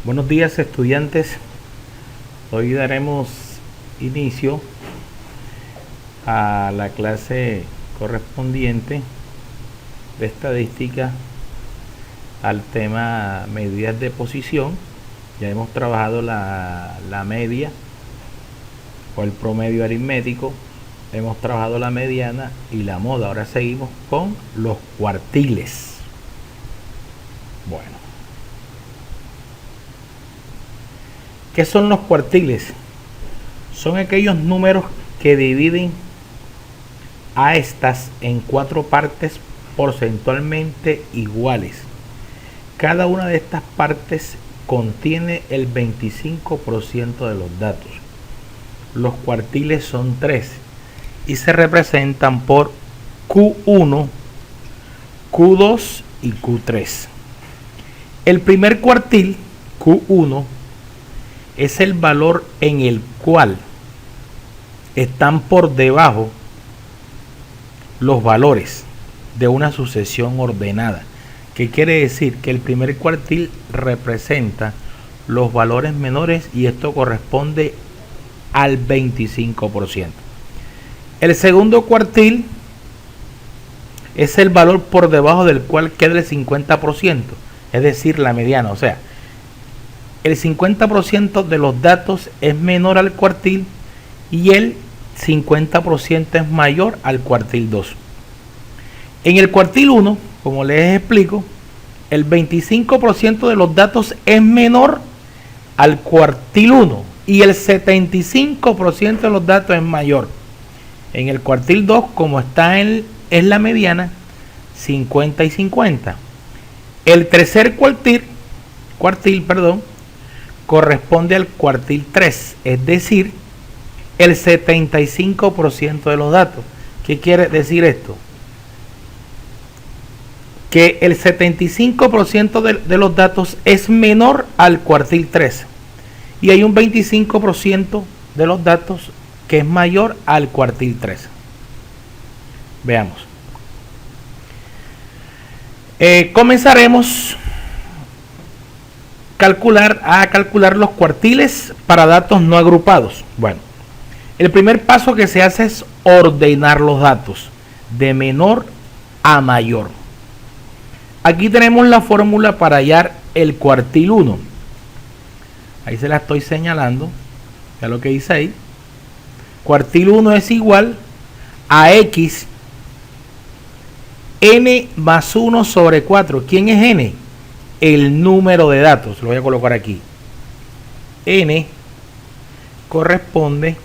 Buenos días, estudiantes. Hoy daremos inicio a la clase correspondiente de estadística al tema medidas de posición. Ya hemos trabajado la media o el promedio aritmético, hemos trabajado la mediana y la moda. Ahora seguimos con los cuartiles. Bueno, ¿qué son los cuartiles? Son aquellos números que dividen a estas en 4 partes porcentualmente iguales. Cada una de estas partes contiene el 25% de los datos. Los cuartiles son 3 y se representan por Q1, Q2 y Q3. El primer cuartil, Q1, es el valor en el cual están por debajo los valores de una sucesión ordenada. ¿Qué quiere decir? Que el primer cuartil representa los valores menores y esto corresponde al 25%. El segundo cuartil es el valor por debajo del cual queda el 50%, es decir, la mediana. O sea, el 50% de los datos es menor al cuartil y el 50% es mayor al cuartil 2. En el cuartil 1, como les explico, el 25% de los datos es menor al cuartil 1 y el 75% de los datos es mayor. En el cuartil 2, como está en la mediana, 50 y 50. El tercer cuartil, corresponde al cuartil 3, es decir, el 75% de los datos. ¿Qué quiere decir esto? Que el 75% de los datos es menor al cuartil 3 y hay un 25% de los datos que es mayor al cuartil 3. Veamos. Comenzaremos a calcular los cuartiles para datos no agrupados. Bueno, el primer paso que se hace es ordenar los datos de menor a mayor. Aquí tenemos la fórmula para hallar el cuartil 1. Ahí se la estoy señalando. Ya lo que dice ahí. Cuartil 1 es igual a X n más 1 sobre 4. ¿Quién es n? El número de datos. Lo voy a colocar aquí. N corresponde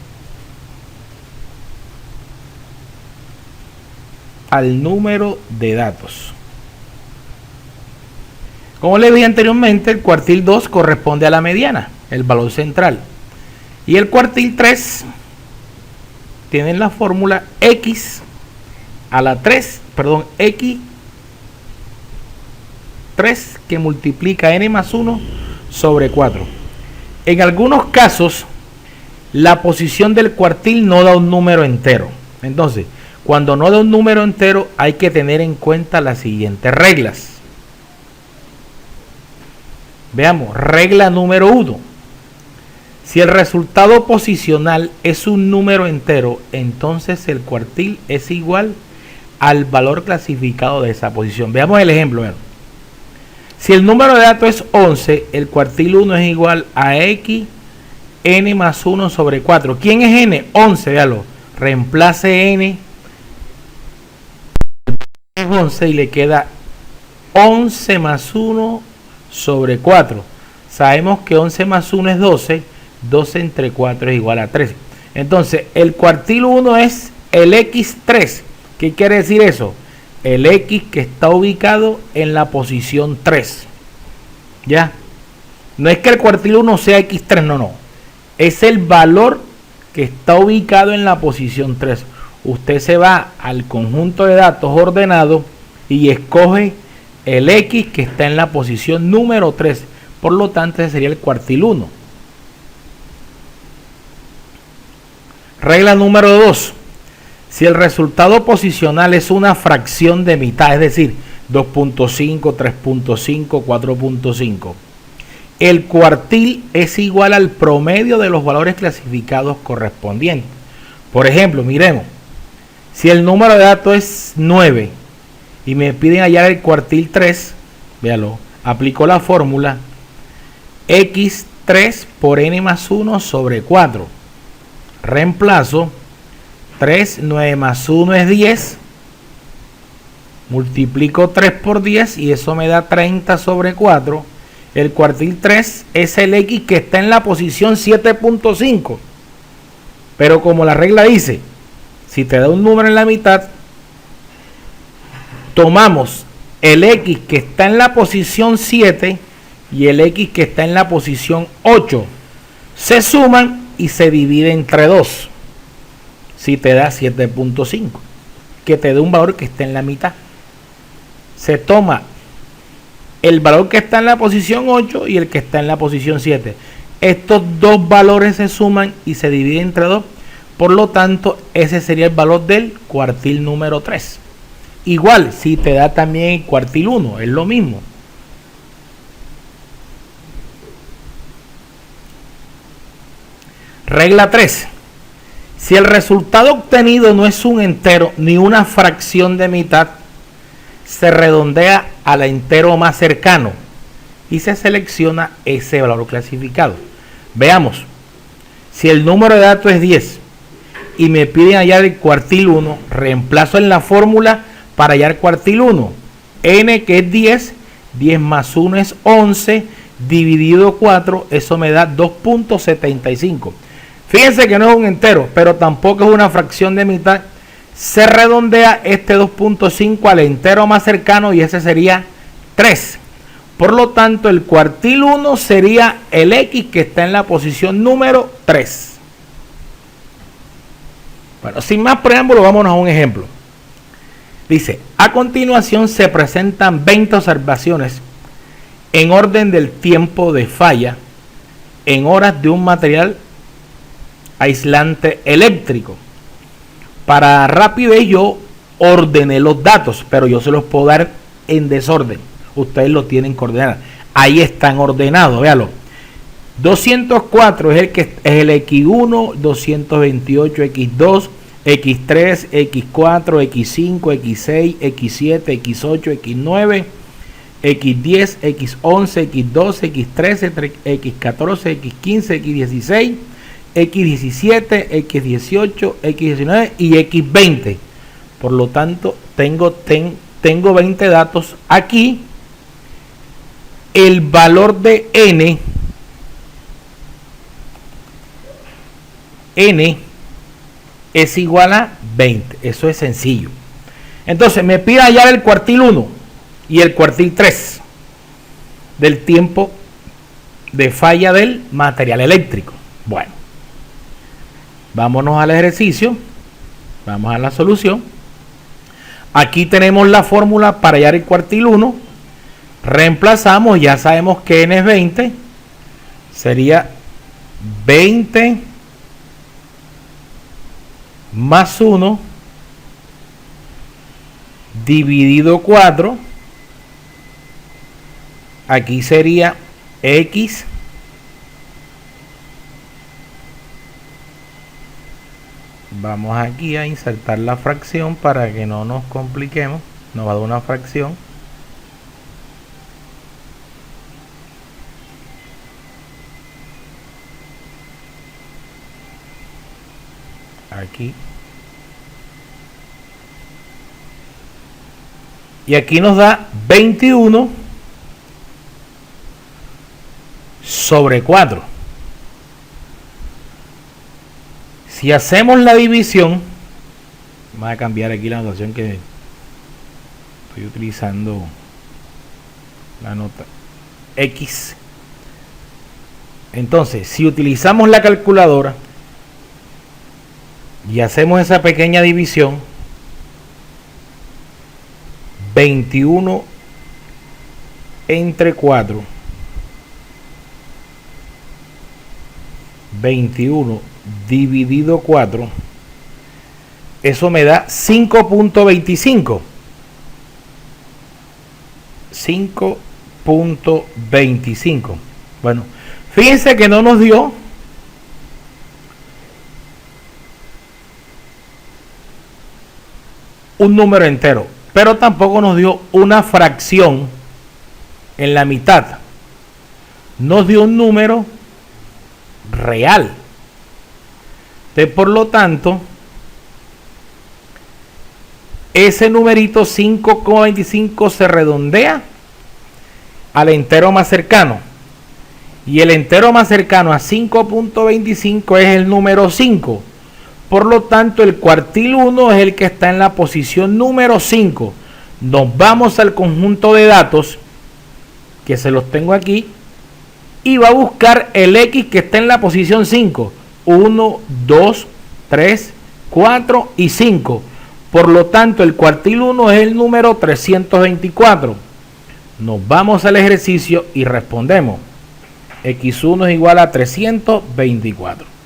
al número de datos. Como les dije anteriormente, el cuartil 2 corresponde a la mediana, el valor central. Y el cuartil 3 tiene la fórmula X a la 3, X 3 que multiplica n más 1 sobre 4. En algunos casos, la posición del cuartil no da un número entero. Entonces, cuando no da un número entero, hay que tener en cuenta las siguientes reglas. Veamos, regla número 1. Si el resultado posicional es un número entero, entonces el cuartil es igual al valor clasificado de esa posición. Veamos el ejemplo. Si el número de datos es 11, el cuartil 1 es igual a X n más 1 sobre 4. ¿Quién es n? 11, véalo. Reemplace n, es 11 y le queda 11 más 1 sobre 4. Sabemos que 11 más 1 es 12. 12 entre 4 es igual a 3. Entonces, el cuartil 1 es el X3. ¿Qué quiere decir eso? El X que está ubicado en la posición 3. ¿Ya? No es que el cuartil 1 sea X3, no. Es el valor que está ubicado en la posición 3. Usted se va al conjunto de datos ordenado y escoge el X que está en la posición número 3. Por lo tanto, ese sería el cuartil 1. Regla número 2. Si el resultado posicional es una fracción de mitad, es decir, 2.5, 3.5, 4.5, el cuartil es igual al promedio de los valores clasificados correspondientes. Por ejemplo, miremos, si el número de datos es 9 y me piden hallar el cuartil 3, véalo, aplico la fórmula x3 por n más 1 sobre 4. Reemplazo 3, 9 más 1 es 10. Multiplico 3 por 10 y eso me da 30 sobre 4. El cuartil 3 es el X que está en la posición 7.5. Pero como la regla dice, si te da un número en la mitad, tomamos el X que está en la posición 7 y el X que está en la posición 8. Se suman y se divide entre 2. Si te da 7.5, que te dé un valor que esté en la mitad. Se toma el valor que está en la posición 8 y el que está en la posición 7. Estos dos valores se suman y se dividen entre 2. Por lo tanto, ese sería el valor del cuartil número 3. Igual, si te da también el cuartil 1, es lo mismo. Regla 3. Si el resultado obtenido no es un entero ni una fracción de mitad, se redondea al entero más cercano y se selecciona ese valor clasificado. Veamos, si el número de datos es 10 y me piden hallar el cuartil 1, reemplazo en la fórmula para hallar cuartil 1. N, que es 10, 10 más 1 es 11, dividido 4, eso me da 2.75. Fíjense que no es un entero, pero tampoco es una fracción de mitad. Se redondea este 2.5 al entero más cercano y ese sería 3. Por lo tanto, el cuartil 1 sería el X que está en la posición número 3. Bueno, sin más preámbulo, vámonos a un ejemplo. Dice, a continuación se presentan 20 observaciones en orden del tiempo de falla en horas de un material aislante eléctrico. Para rapidez yo ordené los datos, pero yo se los puedo dar en desorden. Ustedes lo tienen que ordenar. Ahí están ordenados, véalo. 204 es el que es el X1, 228 X2, X3, X4, X5, X6, X7, X8, X9, X10, X11, X12, X13, X14, X15, X16, X17, X18, X19 y X20. Por lo tanto, tengo 20 datos aquí. El valor de N es igual a 20. Eso es sencillo. Entonces, me pide hallar el cuartil 1 y el cuartil 3 del tiempo de falla del material eléctrico. Bueno, vámonos al ejercicio. Vamos a la solución. Aquí tenemos la fórmula para hallar el cuartil 1. Reemplazamos, ya sabemos que N es 20. Sería 20 más 1 dividido 4. Aquí sería X vamos aquí a insertar la fracción para que no nos compliquemos. Nos va a dar una fracción. Aquí. Y aquí nos da 21 sobre 4. Si hacemos la división, vamos a cambiar aquí la notación que estoy utilizando, la nota X. Entonces, si utilizamos la calculadora y hacemos esa pequeña división, 21 entre 4, 21 dividido 4, eso me da 5.25. 5.25. Bueno, fíjense que no nos dio un número entero, pero tampoco nos dio una fracción en la mitad. Nos dio un número real. Entonces, por lo tanto, ese numerito 5,25 se redondea al entero más cercano. Y el entero más cercano a 5,25 es el número 5. Por lo tanto, el cuartil 1 es el que está en la posición número 5. Nos vamos al conjunto de datos, que se los tengo aquí, y va a buscar el X que está en la posición 5. 1, 2, 3, 4 y 5. Por lo tanto, el cuartil 1 es el número 324. Nos vamos al ejercicio y respondemos. X1 es igual a 324.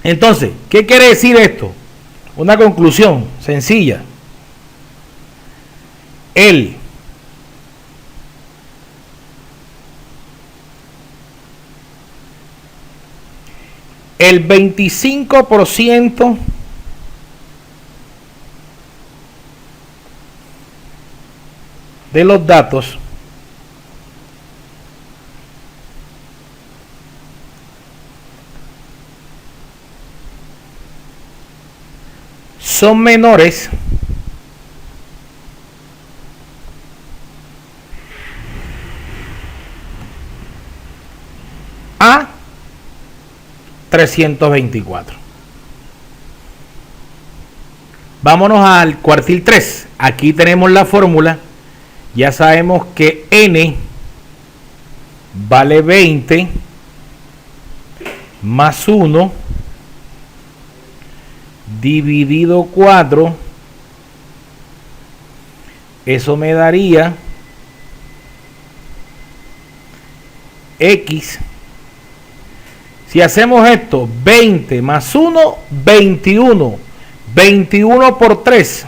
Entonces, ¿qué quiere decir esto? Una conclusión sencilla. El el 25% de los datos son menores a 324. Vámonos al cuartil 3. Aquí tenemos la fórmula. Ya sabemos que n vale 20 más 1 dividido 4. Eso me daría X. Si hacemos esto, 20 más 1, 21. 21 por 3.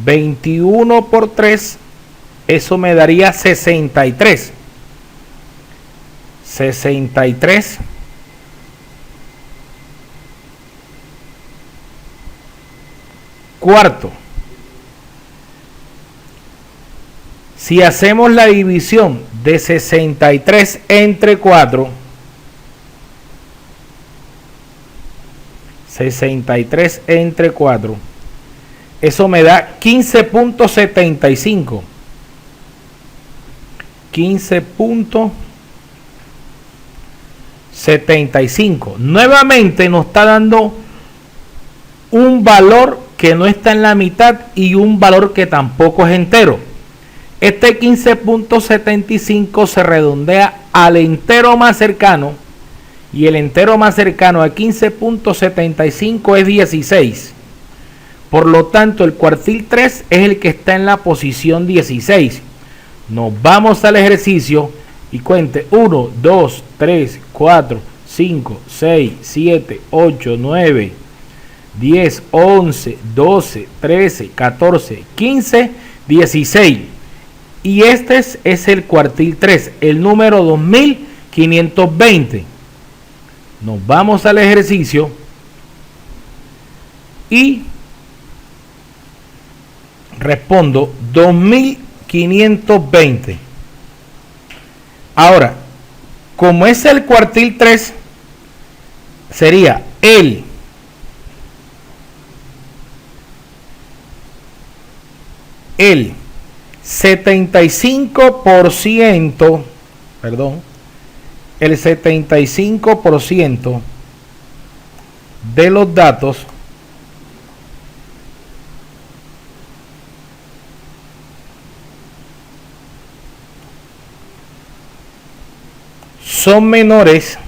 21 por 3, eso me daría 63. 63 cuarto. Si hacemos la división de 63 entre 4, 63 entre 4, eso me da 15.75. 15.75. Nuevamente nos está dando un valor que no está en la mitad y un valor que tampoco es entero. Este 15.75 se redondea al entero más cercano, y el entero más cercano a 15.75 es 16. Por lo tanto, el cuartil 3 es el que está en la posición 16. Nos vamos al ejercicio y cuente 1, 2, 3, 4, 5, 6, 7, 8, 9, 10, 11, 12, 13, 14, 15, 16. Y este es el cuartil 3, el número 2520. Nos vamos al ejercicio y respondo 2520. Ahora, como es el cuartil 3, sería el el 75%, el 75% de los datos son menores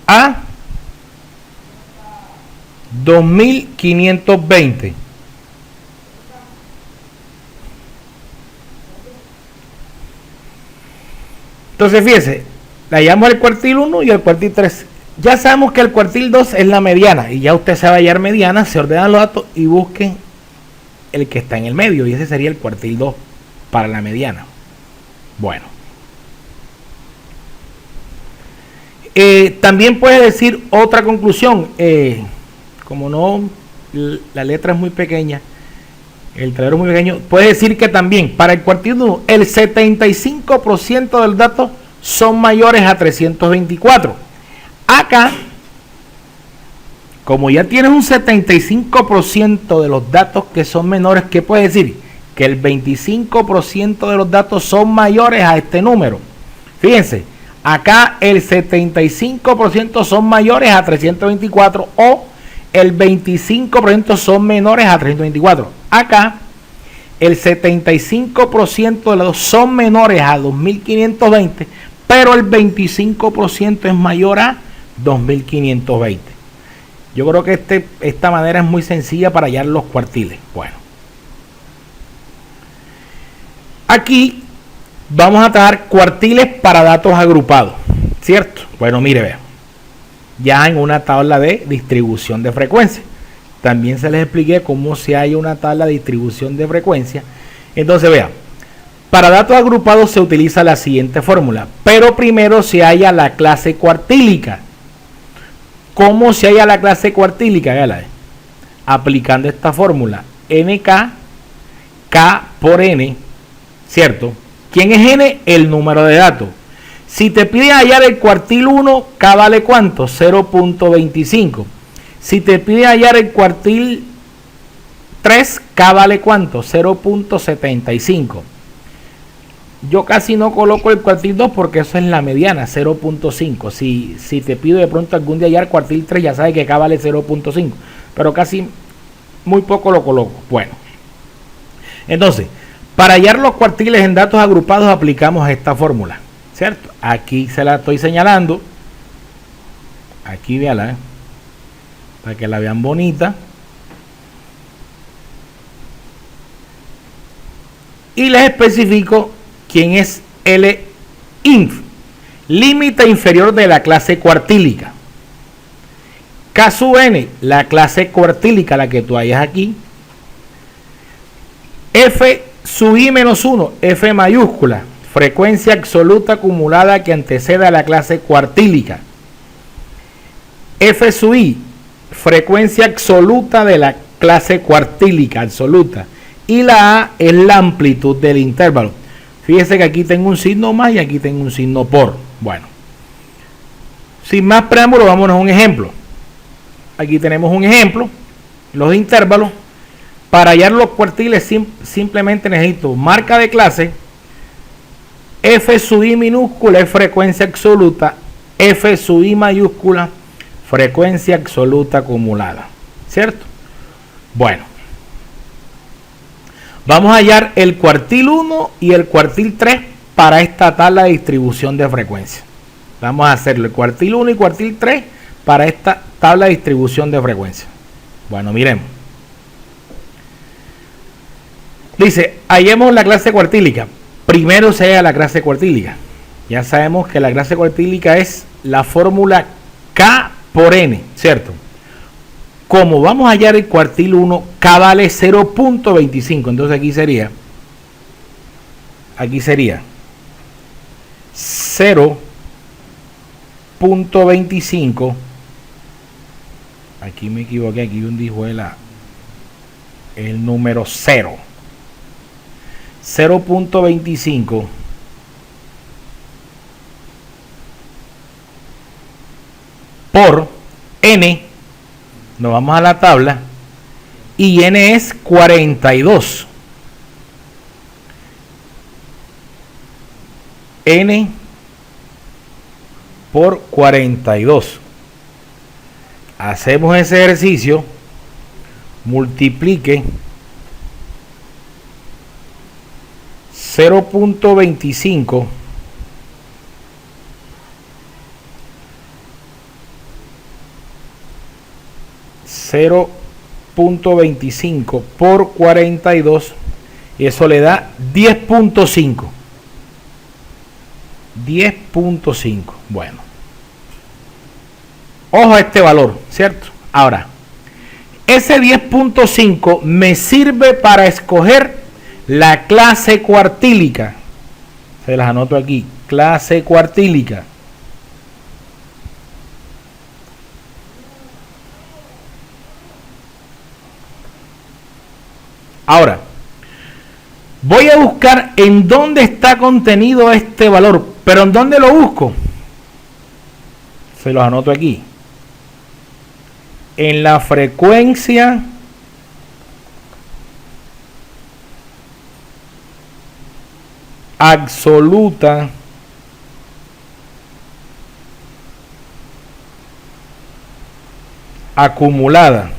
a 2520. Entonces, fíjese, la llamo el cuartil 1 y el cuartil 3. Ya sabemos que el cuartil 2 es la mediana, y ya usted se va a hallar mediana, se ordenan los datos y busquen el que está en el medio, y ese sería el cuartil 2. para la mediana. Bueno. También puedes decir otra conclusión. Como no, la letra es muy pequeña, el tablero es muy pequeño, puedes decir que también para el cuartil 1, el 75% de los datos son mayores a 324. Acá, como ya tienes un 75% de los datos que son menores, ¿qué puedes decir? Que el 25% de los datos son mayores a este número. Fíjense, acá el 75% son mayores a 324 o el 25% son menores a 324. Acá el 75% de los son menores a 2520, pero el 25% es mayor a 2520. Yo creo que esta manera es muy sencilla para hallar los cuartiles. Bueno, aquí vamos a trabajar cuartiles para datos agrupados, ¿cierto? Bueno, mire, vea, ya en una tabla de distribución de frecuencia. También se les expliqué cómo se halla una tabla de distribución de frecuencia. Entonces, vea, para datos agrupados se utiliza la siguiente fórmula, pero primero se halla la clase cuartílica. ¿Cómo se halla la clase cuartílica? Véala, aplicando esta fórmula, NK, K por N, ¿cierto? ¿Quién es N? El número de datos. Si te pide hallar el cuartil 1, K vale ¿cuánto? 0.25. Si te pide hallar el cuartil 3, K vale ¿cuánto? 0.75. Yo casi no coloco el cuartil 2 porque eso es la mediana, 0.5. Si te pido de pronto algún día hallar cuartil 3, ya sabes que K vale 0.5. Pero casi muy poco lo coloco. Bueno, entonces, para hallar los cuartiles en datos agrupados aplicamos esta fórmula, ¿cierto? Aquí se la estoy señalando. Aquí véala, para que la vean bonita. Y les especifico quién es el inf, límite inferior de la clase cuartílica. K sub n, la clase cuartílica, la que tú hallas aquí. F sub i menos 1, F mayúscula, frecuencia absoluta acumulada que antecede a la clase cuartílica. F sub i, frecuencia absoluta de la clase cuartílica, absoluta. Y la A es la amplitud del intervalo. Fíjese que aquí tengo un signo más y aquí tengo un signo por. Bueno, sin más preámbulo, vámonos a un ejemplo. Aquí tenemos un ejemplo, los intervalos. Para hallar los cuartiles simplemente necesito marca de clase, F sub i minúscula es frecuencia absoluta, F sub i mayúscula, frecuencia absoluta acumulada, ¿cierto? Bueno, vamos a hallar el cuartil 1 y el cuartil 3 para esta tabla de distribución de frecuencia. Vamos a hacerlo, el cuartil 1 y cuartil 3 para esta tabla de distribución de frecuencia. Bueno, miremos. Dice, hallemos la clase cuartílica. Primero se halla la clase cuartílica. Ya sabemos que la clase cuartílica es la fórmula K por N, ¿cierto? Como vamos a hallar el cuartil 1, K vale 0.25. Entonces aquí sería 0.25. Aquí me equivoqué, aquí un dijo el número 0. 0.25 por N, nos vamos a la tabla, y N es 42. N por 42. Hacemos ese ejercicio, multiplique 0.25 0.25 por 42 y eso le da 10.5. 10.5. Bueno, ojo a este valor, ¿cierto? Ahora, ese 10.5 me sirve para escoger La clase cuartílica, se las anoto aquí, clase cuartílica. Ahora, voy a buscar en dónde está contenido este valor, pero ¿en dónde lo busco? Se los anoto aquí. En la frecuencia absoluta acumulada.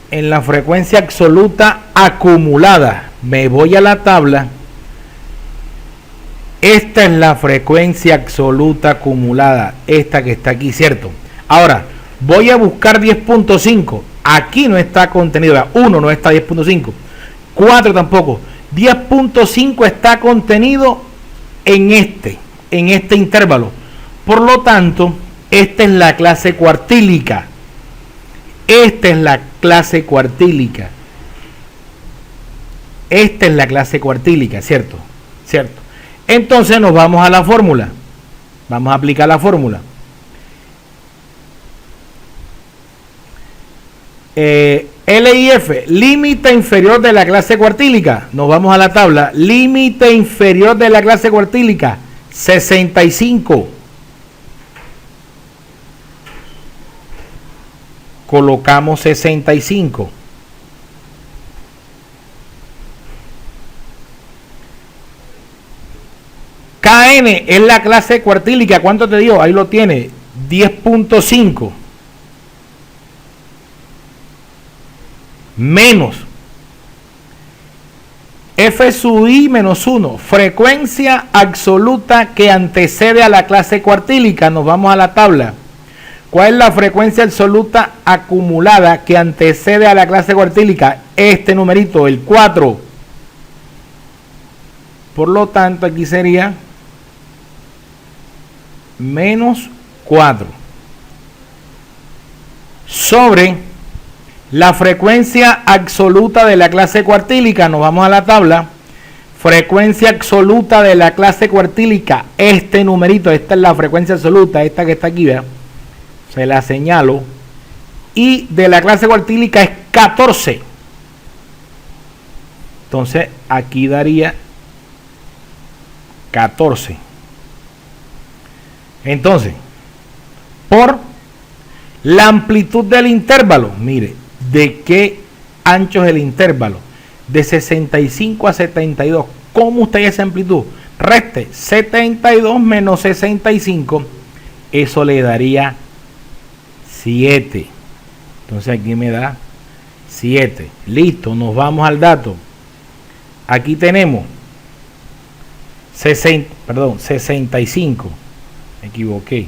En la frecuencia absoluta acumulada. Me voy a la tabla. Esta es la frecuencia absoluta acumulada. Esta que está aquí, ¿cierto? Ahora, voy a buscar 10.5. Aquí no está contenido. 1 no está 10.5. 4 tampoco. 10.5 está contenido en este intervalo. Por lo tanto, esta es la clase cuartílica. Esta es la clase cuartílica. Esta es la clase cuartílica, ¿cierto? ¿Cierto? Entonces nos vamos a la fórmula. Vamos a aplicar la fórmula. L y F, límite inferior de la clase cuartílica. Nos vamos a la tabla. Límite inferior de la clase cuartílica, 65. Colocamos 65. KN es la clase cuartílica. ¿Cuánto te dio? Ahí lo tiene. 10.5. Menos F sub I menos 1. Frecuencia absoluta que antecede a la clase cuartílica. Nos vamos a la tabla. ¿Cuál es la frecuencia absoluta acumulada que antecede a la clase cuartílica? Este numerito, el 4. Por lo tanto, aquí sería menos 4 sobre la frecuencia absoluta de la clase cuartílica. Nos vamos a la tabla. Frecuencia absoluta de la clase cuartílica, este numerito, esta es la frecuencia absoluta, esta que está aquí, ¿verdad? Se la señalo. Y de la clase cuartílica es 14. Entonces aquí daría 14. Entonces, por la amplitud del intervalo, mire, ¿de qué ancho es el intervalo? De 65 a 72. ¿Cómo usted esa amplitud? Reste 72 menos 65. Eso le daría 7. Entonces aquí me da 7. Listo, nos vamos al dato. Aquí tenemos 65. Me equivoqué.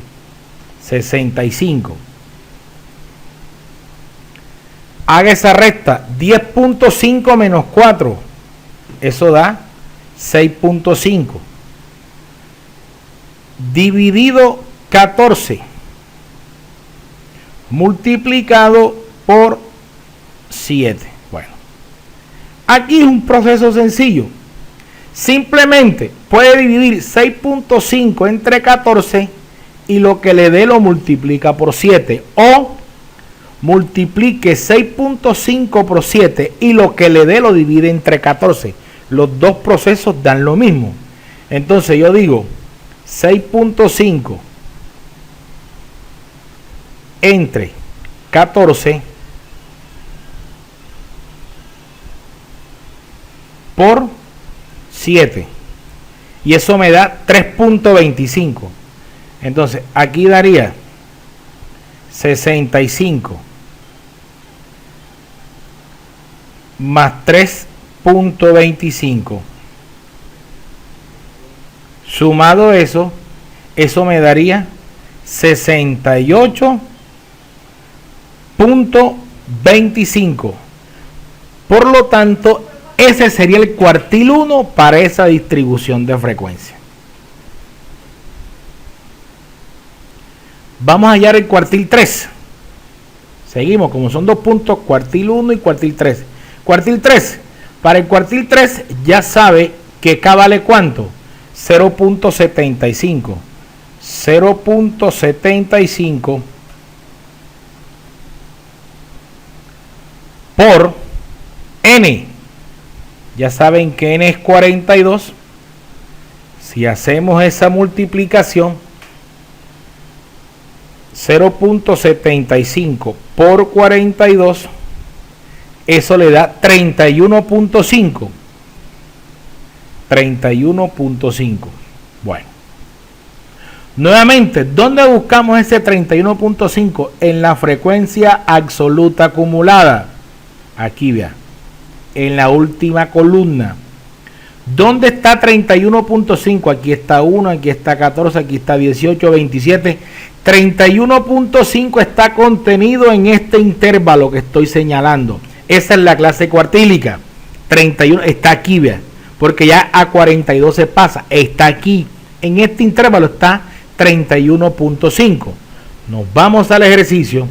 65. Haga esa recta. 10.5 menos 4. Eso da 6.5. Dividido 14. Multiplicado por 7. Bueno. Aquí es un proceso sencillo. Simplemente puede dividir 6.5 entre 14 y lo que le dé lo multiplica por 7. O multiplique 6.5 por 7 y lo que le dé lo divide entre 14. Los dos procesos dan lo mismo. Entonces yo digo 6.5 entre 14 por 7. Y eso me da 3.25. Entonces aquí daría 65 más 3.25. Sumado eso me daría 68.25. Por lo tanto, Ese sería el cuartil 1 para esa distribución de frecuencia. Vamos a hallar el cuartil 3. Seguimos, como son 2 puntos, cuartil 1 y cuartil 3. Cuartil 3. Para el cuartil 3 ya sabe que K vale ¿cuánto? 0.75. 0.75 por N. Ya saben que N es 42. Si hacemos esa multiplicación, 0.75 por 42, eso le da 31.5. 31.5. Bueno. Nuevamente, ¿dónde buscamos ese 31.5? En la frecuencia absoluta acumulada. Aquí vea. En la última columna. ¿Dónde está 31.5? Aquí está 1, aquí está 14, aquí está 18, 27. 31.5 está contenido en este intervalo que estoy señalando. Esa es la clase cuartílica. 31 está aquí, vea. Porque ya a 42 se pasa. Está aquí. En este intervalo está 31.5. Nos vamos al ejercicio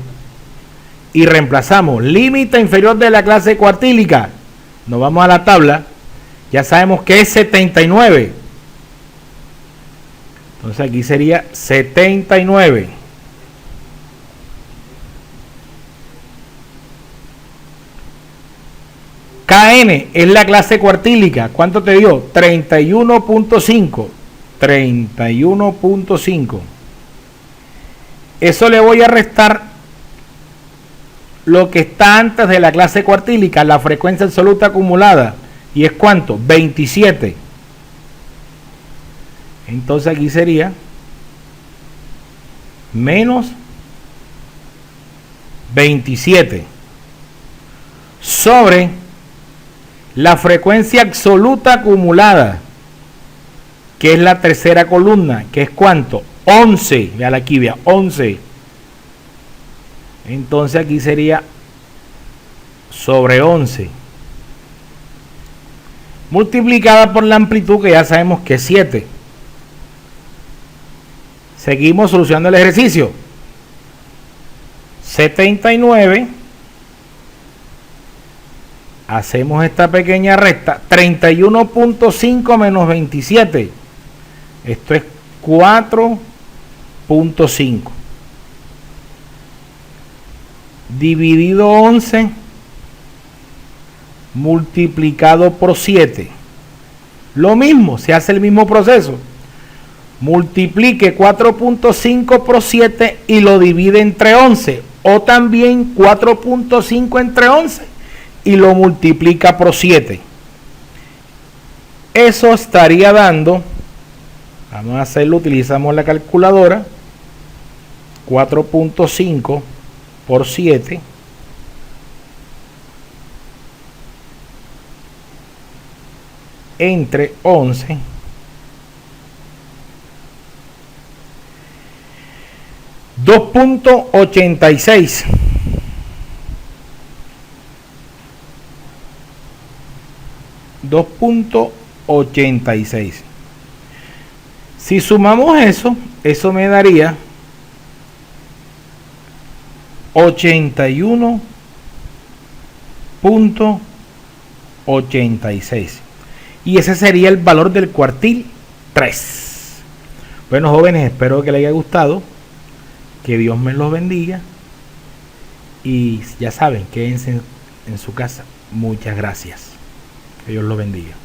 y reemplazamos límite inferior de la clase cuartílica. Nos vamos a la tabla. Ya sabemos que es 79. Entonces aquí sería 79. KN es la clase cuartílica. ¿Cuánto te dio? 31.5. 31.5. Eso le voy a restar lo que está antes de la clase cuartílica, la frecuencia absoluta acumulada. ¿Y es cuánto? 27. Entonces aquí sería menos 27 sobre la frecuencia absoluta acumulada, que es la tercera columna, que es ¿cuánto? 11. Vean aquí, vea, 11. Entonces aquí sería sobre 11. Multiplicada por la amplitud, que ya sabemos que es 7. Seguimos solucionando el ejercicio. 79. Hacemos esta pequeña recta. 31.5 menos 27. Esto es 4.5. Dividido 11 multiplicado por 7. Lo mismo, se hace el mismo proceso. Multiplique 4.5 por 7 y lo divide entre 11. O también 4.5 entre 11 y lo multiplica por 7. Eso estaría dando, vamos a hacerlo, utilizamos la calculadora, 4.5 por 7 entre 11 2.86. 2.86. Si sumamos eso me daría 81.86. Y ese sería el valor del cuartil 3. Bueno, jóvenes, espero que les haya gustado. Que Dios me los bendiga. Y ya saben, quédense en su casa. Muchas gracias. Que Dios los bendiga.